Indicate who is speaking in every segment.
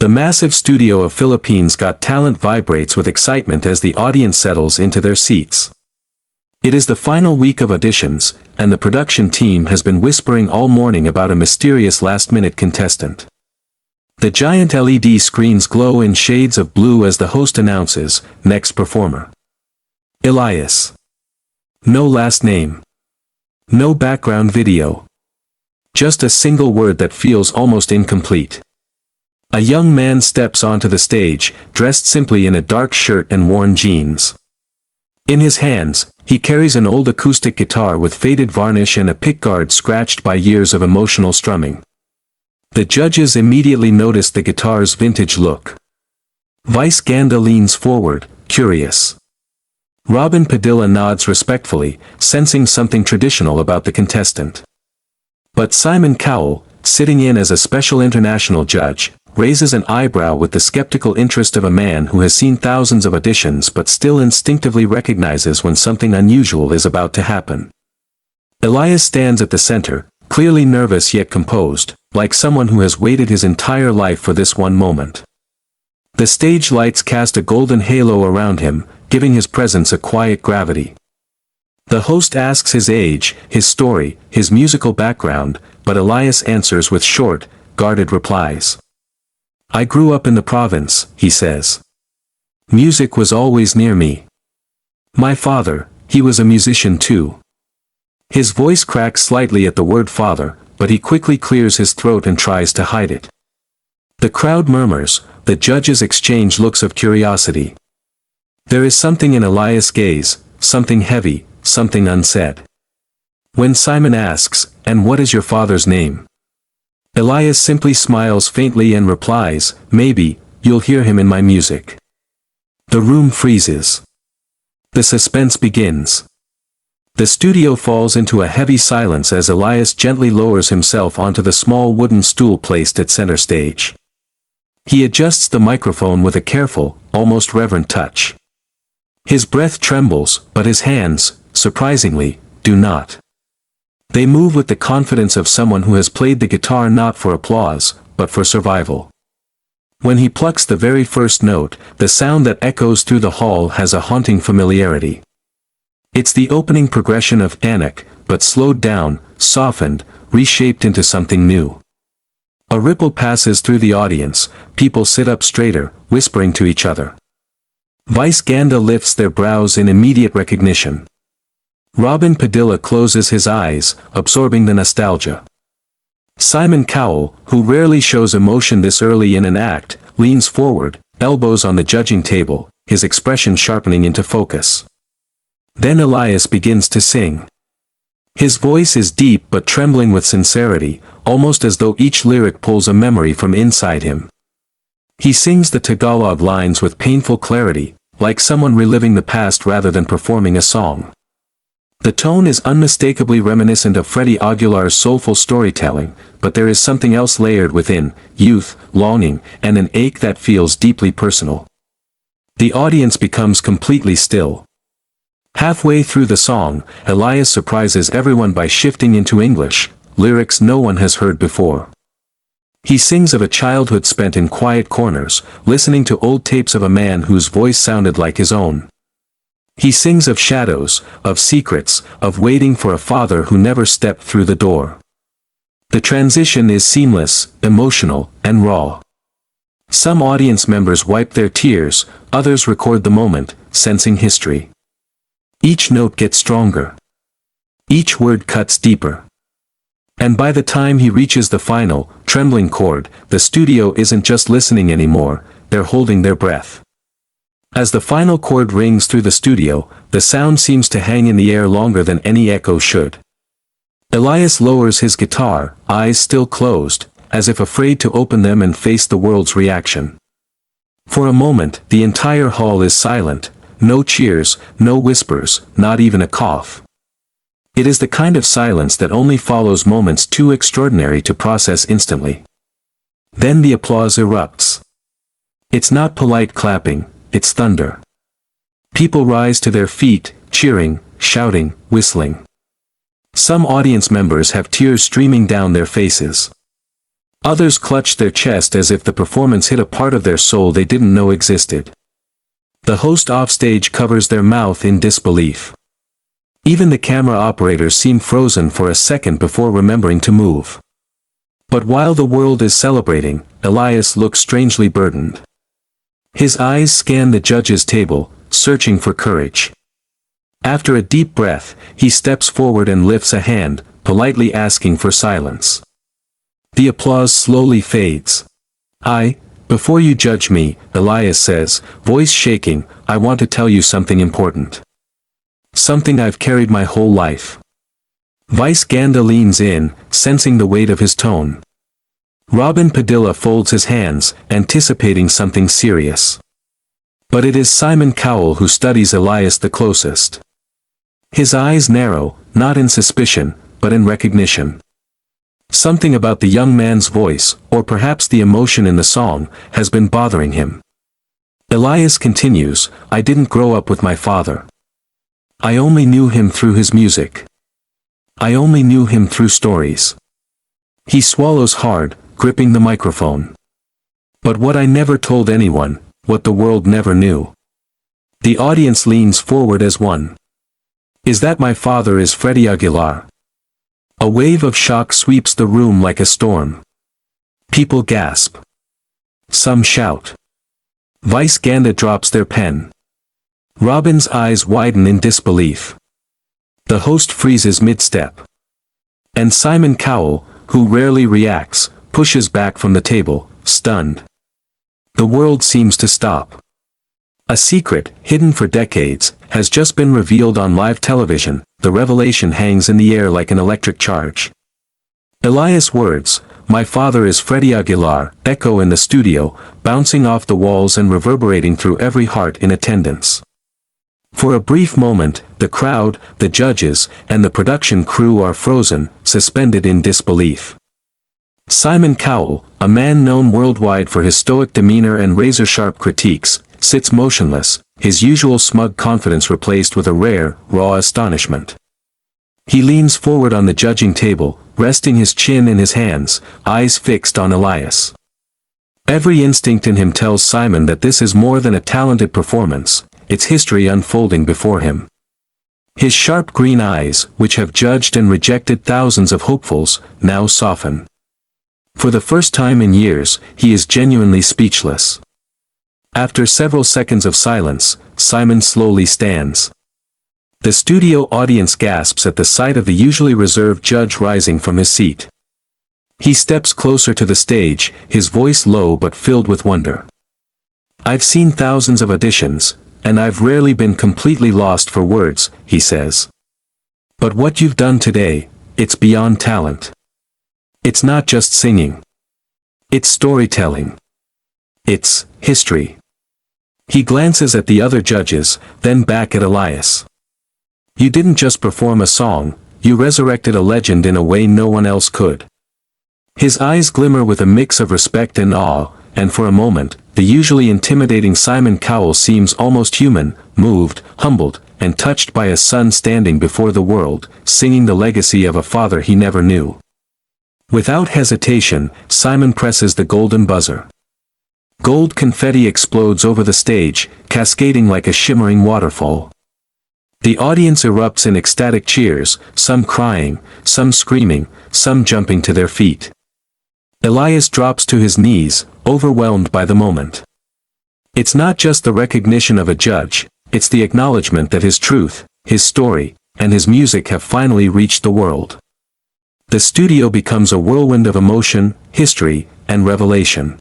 Speaker 1: The massive studio of Philippines Got Talent vibrates with excitement as the audience settles into their seats. It is the final week of auditions, and the production team has been whispering all morning about a mysterious last-minute contestant. The giant LED screens glow in shades of blue as the host announces, next performer. Elias. No last name. No background video. Just a single word that feels almost incomplete. A young man steps onto the stage, dressed simply in a dark shirt and worn jeans. In his hands, he carries an old acoustic guitar with faded varnish and a pickguard scratched by years of emotional strumming. The judges immediately notice the guitar's vintage look. Vice Ganda leans forward, curious. Robin Padilla nods respectfully, sensing something traditional about the contestant. But Simon Cowell, sitting in as a special international judge, raises an eyebrow with the skeptical interest of a man who has seen thousands of auditions but still instinctively recognizes when something unusual is about to happen. Elias stands at the center, clearly nervous yet composed, like someone who has waited his entire life for this one moment. The stage lights cast a golden halo around him, giving his presence a quiet gravity. The host asks his age, his story, his musical background, but Elias answers with short, guarded replies. I grew up in the province, he says. Music was always near me. My father, he was a musician too. His voice cracks slightly at the word father, but he quickly clears his throat and tries to hide it. The crowd murmurs, the judges exchange looks of curiosity. There is something in Elias' gaze, something heavy, something unsaid. When Simon asks, and what is your father's name? Elias simply smiles faintly and replies, maybe, you'll hear him in my music. The room freezes. The suspense begins. The studio falls into a heavy silence as Elias gently lowers himself onto the small wooden stool placed at center stage. He adjusts the microphone with a careful, almost reverent touch. His breath trembles, but his hands, surprisingly, do not. They move with the confidence of someone who has played the guitar not for applause, but for survival. When he plucks the very first note, the sound that echoes through the hall has a haunting familiarity. It's the opening progression of Anak, but slowed down, softened, reshaped into something new. A ripple passes through the audience, people sit up straighter, whispering to each other. Vice Ganda lifts their brows in immediate recognition. Robin Padilla closes his eyes, absorbing the nostalgia. Simon Cowell, who rarely shows emotion this early in an act, leans forward, elbows on the judging table, his expression sharpening into focus. Then Elias begins to sing. His voice is deep but trembling with sincerity, almost as though each lyric pulls a memory from inside him. He sings the Tagalog lines with painful clarity, like someone reliving the past rather than performing a song. The tone is unmistakably reminiscent of Freddie Aguilar's soulful storytelling, but there is something else layered within, youth, longing, and an ache that feels deeply personal. The audience becomes completely still. Halfway through the song, Elias surprises everyone by shifting into English, lyrics no one has heard before. He sings of a childhood spent in quiet corners, listening to old tapes of a man whose voice sounded like his own. He sings of shadows, of secrets, of waiting for a father who never stepped through the door. The transition is seamless, emotional, and raw. Some audience members wipe their tears, others record the moment, sensing history. Each note gets stronger. Each word cuts deeper. And by the time he reaches the final, trembling chord, the studio isn't just listening anymore, they're holding their breath. As the final chord rings through the studio, the sound seems to hang in the air longer than any echo should. Elias lowers his guitar, eyes still closed, as if afraid to open them and face the world's reaction. For a moment, the entire hall is silent, no cheers, no whispers, not even a cough. It is the kind of silence that only follows moments too extraordinary to process instantly. Then the applause erupts. It's not polite clapping, it's thunder. People rise to their feet, cheering, shouting, whistling. Some audience members have tears streaming down their faces. Others clutched their chest as if the performance hit a part of their soul they didn't know existed. The host offstage covers their mouth in disbelief. Even the camera operators seem frozen for a second before remembering to move. But while the world is celebrating, Elias looks strangely burdened. His eyes scan the judges' table, searching for courage. After a deep breath, he steps forward and lifts a hand, politely asking for silence. The applause slowly fades. Before you judge me, Elias says, voice shaking, I want to tell you something important. Something I've carried my whole life. Vice Ganda leans in, sensing the weight of his tone. Robin Padilla folds his hands, anticipating something serious. But it is Simon Cowell who studies Elias the closest. His eyes narrow, not in suspicion, but in recognition. Something about the young man's voice, or perhaps the emotion in the song, has been bothering him. Elias continues, I didn't grow up with my father. I only knew him through his music. I only knew him through stories. He swallows hard, gripping the microphone. But what I never told anyone, what the world never knew. The audience leans forward as one. Is that my father is Freddie Aguilar? A wave of shock sweeps the room like a storm. People gasp. Some shout. Vice Ganda drops their pen. Robin's eyes widen in disbelief. The host freezes mid-step. And Simon Cowell, who rarely reacts, pushes back from the table, stunned. The world seems to stop. A secret, hidden for decades, has just been revealed on live television. The revelation hangs in the air like an electric charge. Elias' words, my father is Freddie Aguilar, echo in the studio, bouncing off the walls and reverberating through every heart in attendance. For a brief moment, the crowd, the judges, and the production crew are frozen, suspended in disbelief. Simon Cowell, a man known worldwide for his stoic demeanor and razor-sharp critiques, sits motionless, his usual smug confidence replaced with a rare, raw astonishment. He leans forward on the judging table, resting his chin in his hands, eyes fixed on Elias. Every instinct in him tells Simon that this is more than a talented performance, it's history unfolding before him. His sharp green eyes, which have judged and rejected thousands of hopefuls, now soften. For the first time in years, he is genuinely speechless. After several seconds of silence, Simon slowly stands. The studio audience gasps at the sight of the usually reserved judge rising from his seat. He steps closer to the stage, his voice low but filled with wonder. I've seen thousands of auditions, and I've rarely been completely lost for words, he says. But what you've done today, it's beyond talent. It's not just singing. It's storytelling. It's history. He glances at the other judges, then back at Elias. You didn't just perform a song, you resurrected a legend in a way no one else could. His eyes glimmer with a mix of respect and awe, and for a moment, the usually intimidating Simon Cowell seems almost human, moved, humbled, and touched by a son standing before the world, singing the legacy of a father he never knew. Without hesitation, Simon presses the golden buzzer. Gold confetti explodes over the stage, cascading like a shimmering waterfall. The audience erupts in ecstatic cheers, some crying, some screaming, some jumping to their feet. Elias drops to his knees, overwhelmed by the moment. It's not just the recognition of a judge, it's the acknowledgement that his truth, his story, and his music have finally reached the world. The studio becomes a whirlwind of emotion, history, and revelation.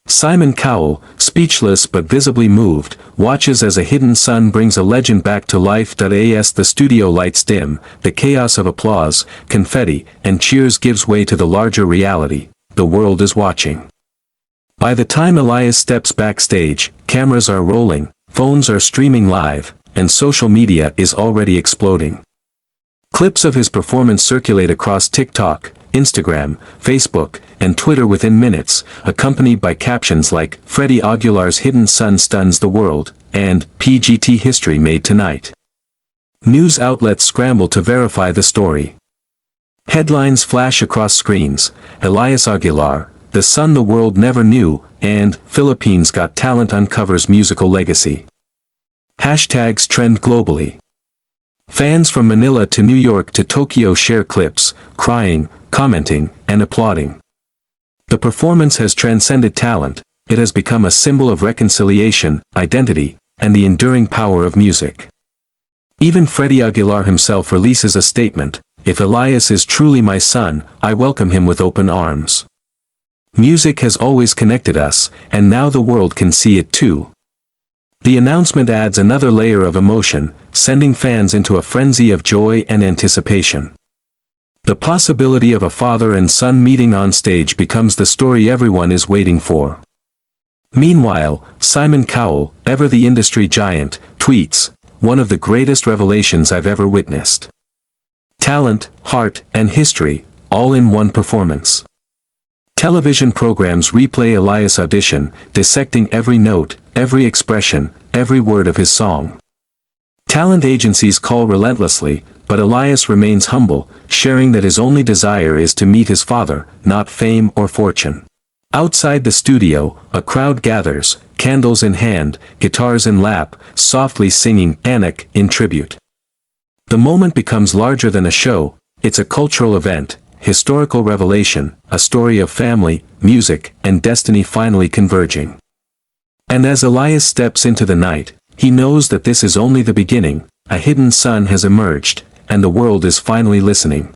Speaker 1: Simon Cowell, speechless but visibly moved, watches as a hidden sun brings a legend back to life. As the studio lights dim, the chaos of applause, confetti, and cheers gives way to the larger reality: the world is watching. By the time Elias steps backstage, cameras are rolling, phones are streaming live, and social media is already exploding. Clips of his performance circulate across TikTok, Instagram, Facebook, and Twitter within minutes, accompanied by captions like, Freddie Aguilar's hidden son stuns the world, and, PGT history made tonight. News outlets scramble to verify the story. Headlines flash across screens: Elias Aguilar, the son the world never knew, and Philippines Got Talent uncovers musical legacy. Hashtags trend globally. Fans from Manila to New York to Tokyo share clips, crying, commenting, and applauding. The performance has transcended talent. It has become a symbol of reconciliation, identity, and the enduring power of music. Even Freddie Aguilar himself releases a statement: "If Elias is truly my son, I welcome him with open arms." Music has always connected us, and now the world can see it too. The announcement adds another layer of emotion, sending fans into a frenzy of joy and anticipation. The possibility of a father and son meeting on stage becomes the story everyone is waiting for. Meanwhile, Simon Cowell, ever the industry giant, tweets, "One of the greatest revelations I've ever witnessed. Talent, heart, and history, all in one performance." Television programs replay Elias' audition, dissecting every note, every expression, every word of his song. Talent agencies call relentlessly, but Elias remains humble, sharing that his only desire is to meet his father, not fame or fortune. Outside the studio, a crowd gathers, candles in hand, guitars in lap, softly singing Anak in tribute. The moment becomes larger than a show. It's a cultural event, historical revelation, a story of family, music, and destiny finally converging. And as Elias steps into the night, he knows that this is only the beginning. A hidden sun has emerged, and the world is finally listening.